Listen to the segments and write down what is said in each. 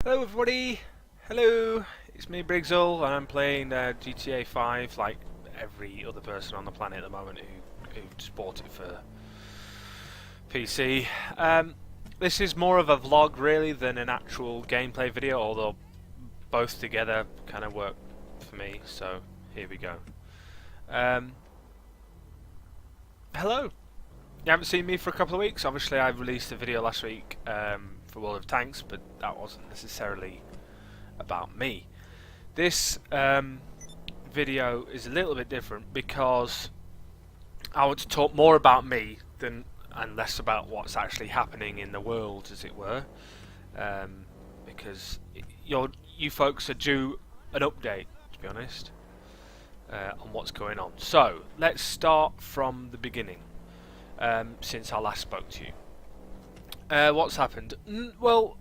Hello everybody, hello, it's me Briggsall and I'm playing GTA 5 like every other person on the planet at the moment who just bought it for PC. This is more of a vlog really than an actual gameplay video, although both together kind of work for me, so here we go. Hello! You haven't seen me for a couple of weeks. Obviously I released a video last week for World of Tanks, but that wasn't necessarily about me. This video is a little bit different because I want to talk more about me and less about what's actually happening in the world, as it were, because you folks are due an update, to be honest, on what's going on. So let's start from the beginning. Since I last spoke to you, what's happened? Well,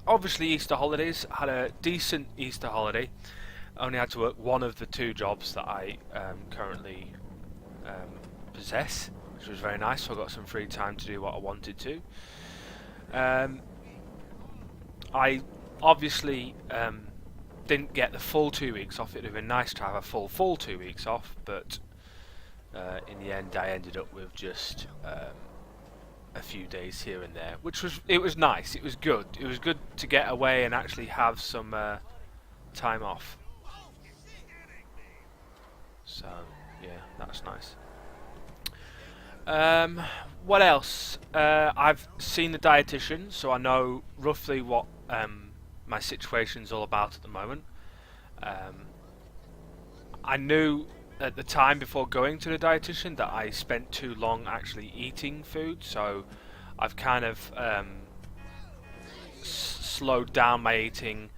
obviously Easter holidays. I had a decent Easter holiday. I only had to work one of the two jobs that I currently possess, which was very nice, so I got some free time to do what I wanted to. I obviously didn't get the full 2 weeks off. It would have been nice to have a full 2 weeks off, but in the end I ended up with just a few days here and there, which was nice. It was good. It was good to get away and actually have some time off. So yeah, that's nice. What else? I've seen the dietitian, so I know roughly what my situation's all about at the moment. I knew at the time before going to the dietitian that I spent too long actually eating food, so I've kind of slowed down my eating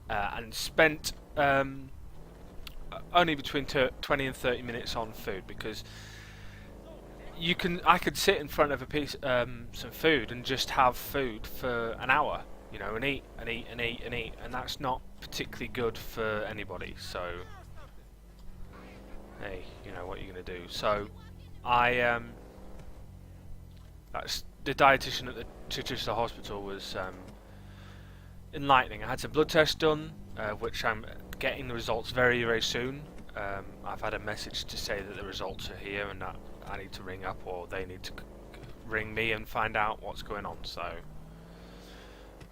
and spent only between 20 and 30 minutes on food, because I could sit in front of a piece some food and just have food for an hour, you know, and eat and eat and eat and eat, and that's not particularly good for anybody. So hey, you know, what are you going to do? So that's the dietitian at the Chichester Hospital was enlightening. I had some blood tests done, which I'm getting the results very, very soon. I've had a message to say that the results are here and that I need to ring up, or they need to ring me and find out what's going on. So,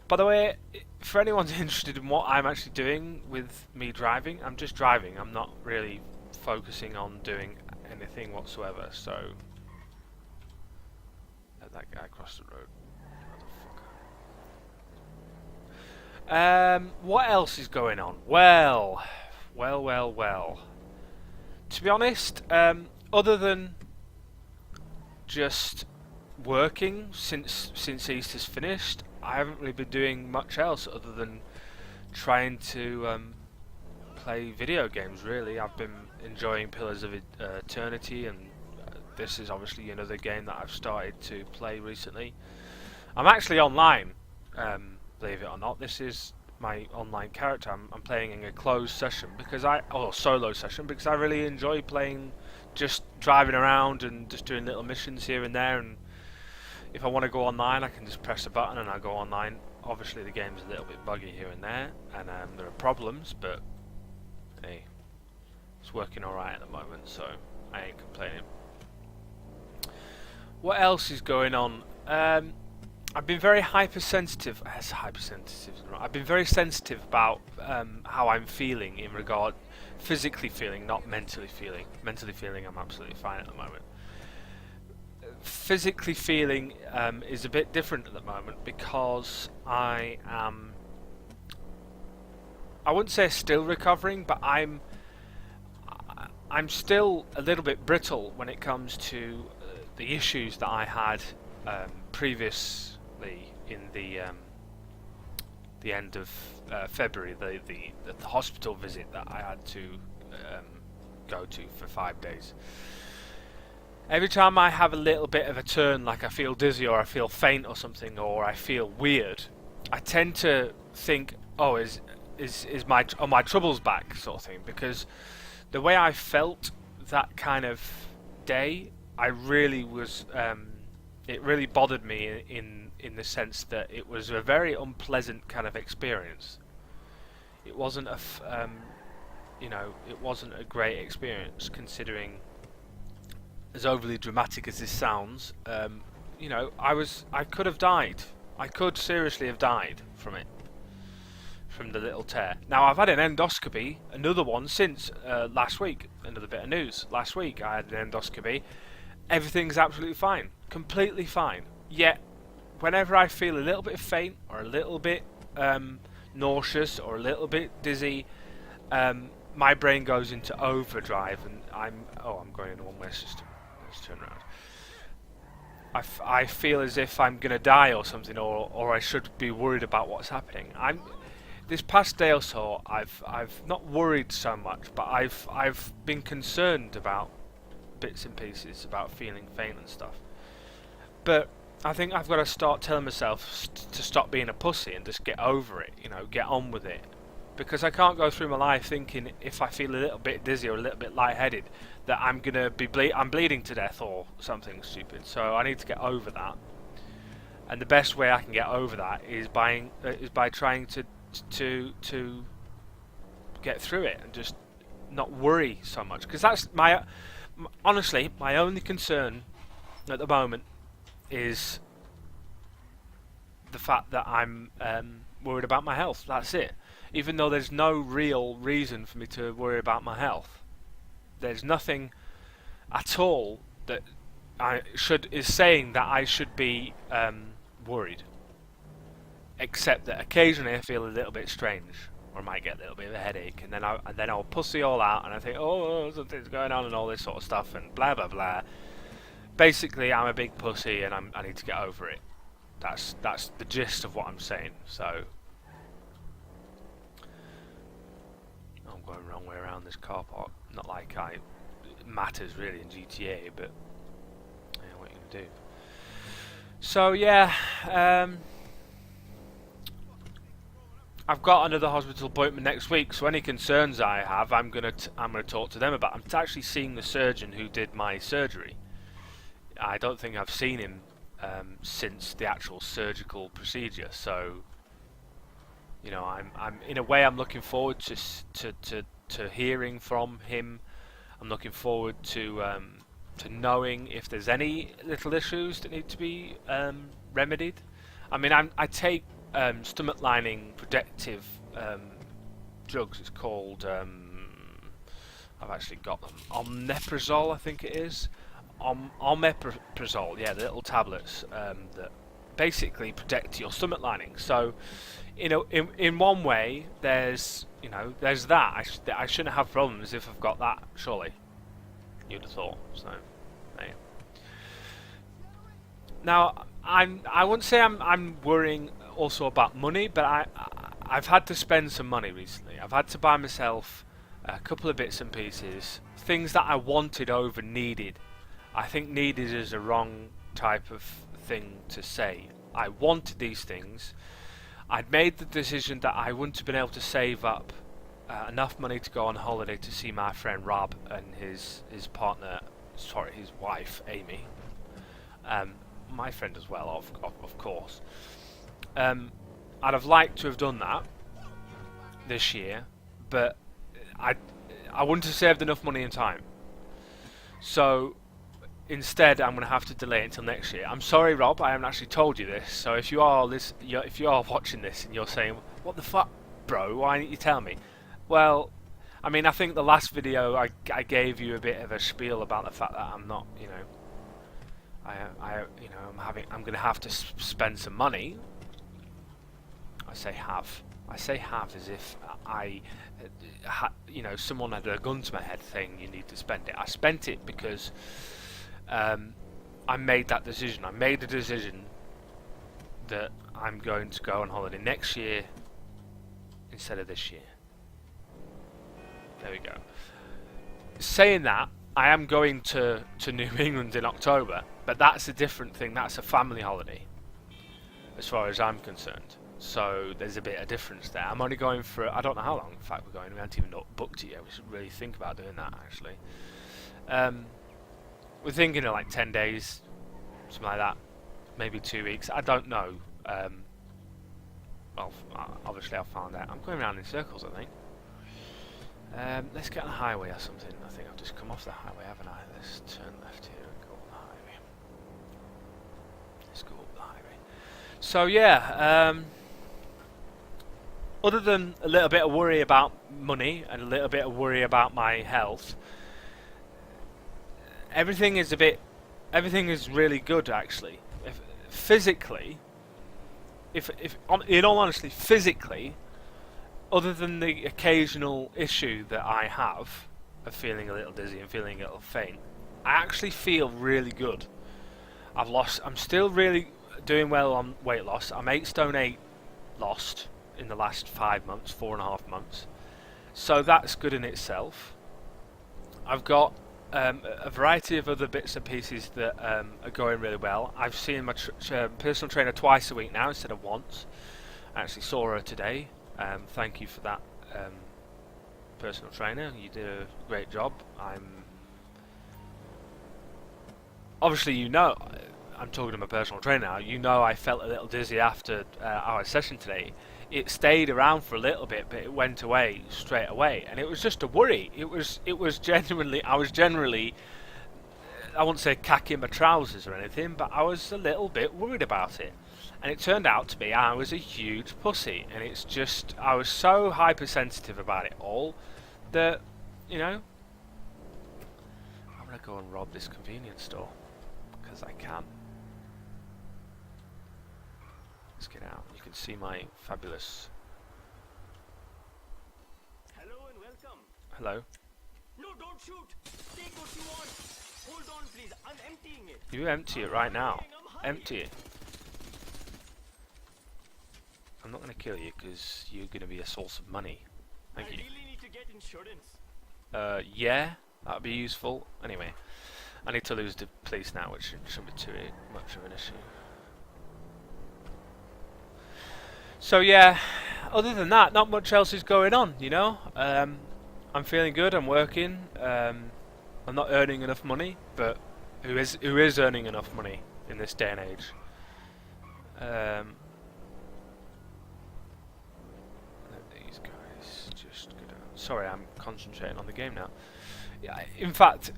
by the way, for anyone interested in what I'm actually doing with me driving, I'm just driving. I'm not really focusing on doing anything whatsoever. So let that guy across the road. What else is going on? Well. To be honest, other than just working since Easter's finished, I haven't really been doing much else other than trying to play video games. Really, I've been enjoying Pillars of Eternity, and this is obviously another game that I've started to play recently. I'm actually online, believe it or not. This is my online character. I'm playing in a closed session solo session, because I really enjoy playing, just driving around and just doing little missions here and there, and if I want to go online I can just press a button and I go online. Obviously the game's a little bit buggy here and there, and there are problems, but hey, it's working alright at the moment, so I ain't complaining. What else is going on? I've been very hypersensitive. I've been very sensitive about how I'm feeling in regard, physically feeling, not mentally feeling. Mentally feeling, I'm absolutely fine at the moment. Physically feeling is a bit different at the moment, because I wouldn't say still recovering, but I'm still a little bit brittle when it comes to the issues that I had previously in the end of February, the hospital visit that I had to go to for 5 days. Every time I have a little bit of a turn, like I feel dizzy or I feel faint or something, or I feel weird, I tend to think, oh, is my troubles back, sort of thing, because the way I felt that kind of day, I really was it really bothered me in the sense that it was a very unpleasant kind of experience. It wasn't it wasn't a great experience considering, as overly dramatic as this sounds. I could have died. I could seriously have died from it, from the little tear. Now I've had an endoscopy, another one since last week. Another bit of news. Last week I had an endoscopy. Everything's absolutely fine, completely fine. Yet, whenever I feel a little bit faint or a little bit nauseous or a little bit dizzy, my brain goes into overdrive, and I'm going in one way system. Let's turn around. I feel as if I'm gonna die or something, or I should be worried about what's happening. This past day or so, I've not worried so much, but I've been concerned about bits and pieces, about feeling faint and stuff. But I think I've got to start telling myself to stop being a pussy and just get over it, get on with it. Because I can't go through my life thinking if I feel a little bit dizzy or a little bit lightheaded that I'm gonna be I'm bleeding to death or something stupid. So I need to get over that. And the best way I can get over that is by trying to get through it and just not worry so much. Because that's honestly my only concern at the moment is the fact that I'm worried about my health. That's it. Even though there's no real reason for me to worry about my health, there's nothing at all that is saying that I should be worried, except that occasionally I feel a little bit strange, or I might get a little bit of a headache, and then I'll pussy all out, and I think, oh, something's going on, and all this sort of stuff, and blah blah blah. Basically, I'm a big pussy, and I need to get over it. That's the gist of what I'm saying. So I'm going the wrong way around this car park. Not like it matters really in GTA, but yeah, what are you gonna do? So yeah, I've got another hospital appointment next week. So any concerns I have, I'm gonna talk to them about. I'm actually seeing the surgeon who did my surgery. I don't think I've seen him since the actual surgical procedure. So, I'm in a way I'm looking forward to hearing from him. I'm looking forward to knowing if there's any little issues that need to be remedied. I mean, I take stomach lining protective drugs. It's called I've actually got them. Omeprazole, I think it is. Omeprazole, yeah, the little tablets that basically protect your stomach lining. So, in one way, there's that. I shouldn't have problems if I've got that. Surely, you'd have thought. So, yeah. Now, I wouldn't say I'm worrying also about money, but I've had to spend some money recently. I've had to buy myself a couple of bits and pieces, things that I wanted over needed. I think needed is a wrong type of thing to say. I wanted these things. I'd made the decision that I wouldn't have been able to save up enough money to go on holiday to see my friend Rob and his wife Amy. My friend as well, of course. I'd have liked to have done that this year, but I wouldn't have saved enough money and time. So instead, I'm going to have to delay it until next year. I'm sorry, Rob, I haven't actually told you this. So if you are watching this and you're saying, "What the fuck, bro? Why didn't you tell me?" Well, I mean, I think the last video I gave you a bit of a spiel about the fact that I'm not, I'm going to have to spend some money. I say have as if someone had a gun to my head saying you need to spend it. I spent it because I made that decision. I made the decision that I'm going to go on holiday next year instead of this year. There we go. Saying that, I am going to New England in October, but that's a different thing. That's a family holiday, as far as I'm concerned. So there's a bit of difference there. I'm only going for, I don't know how long, in fact, we're going. We haven't even booked it yet. We should really think about doing that, actually. We're thinking of like 10 days, something like that. maybe 2 weeks. I don't know. Well, obviously I'll find out. I'm going around in circles, I think. Let's get on the highway or something. I think I've just come off the highway, haven't I? Let's turn left here and go on the highway. Let's go up the highway. So yeah, other than a little bit of worry about money and a little bit of worry about my health, everything is really good actually. Physically, in all honesty, physically, other than the occasional issue that I have of feeling a little dizzy and feeling a little faint, I actually feel really good. I'm still really doing well on weight loss. I'm 8 stone 8 lost in the last 5 months, 4.5 months. So that's good in itself. I've got a variety of other bits and pieces that are going really well. I've seen my personal trainer twice a week now instead of once. I actually saw her today. Thank you for that, personal trainer. You did a great job. Obviously, you know, I'm talking to my personal trainer now. You know, I felt a little dizzy after our session today. It stayed around for a little bit, but it went away straight away, and it was just a worry. It was genuinely. I was generally, I won't say cacking my trousers or anything, but I was a little bit worried about it. And it turned out to be I was a huge pussy, and it's just I was so hypersensitive about it all that, you know, I'm gonna go and rob this convenience store because I can. Let's get out. You can see my fabulous. Hello and welcome. Hello. No, don't shoot. Take what you want. Hold on, please. I'm emptying it. You empty it right now. Empty it. I'm not going to kill you because you're going to be a source of money. Thank you. I really need to get insurance. Yeah, that'd be useful. Anyway, I need to lose the police now, which shouldn't be too much of an issue. So yeah, other than that, not much else is going on, you know. I'm feeling good, I'm working, I'm not earning enough money, but who is earning enough money in this day and age? Let these guys just go down. Sorry, I'm concentrating on the game now. Yeah, in fact,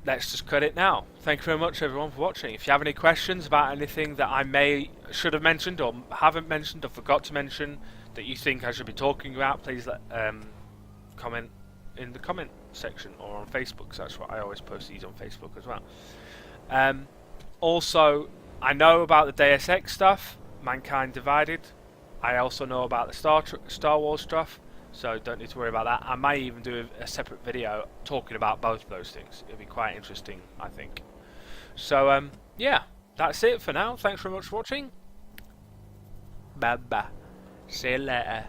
let's just cut it now. Thank you very much everyone for watching. If you have any questions about anything that I should have mentioned or haven't mentioned or forgot to mention that you think I should be talking about, please comment in the comment section or on Facebook, because that's what I always post these on Facebook as well. Also, I know about the Deus Ex stuff, Mankind Divided. I also know about the Star Wars stuff, so don't need to worry about that. I might even do a separate video talking about both of those things. It'll be quite interesting, I think. So, yeah, that's it for now. Thanks very much for watching. Bye bye. See you later.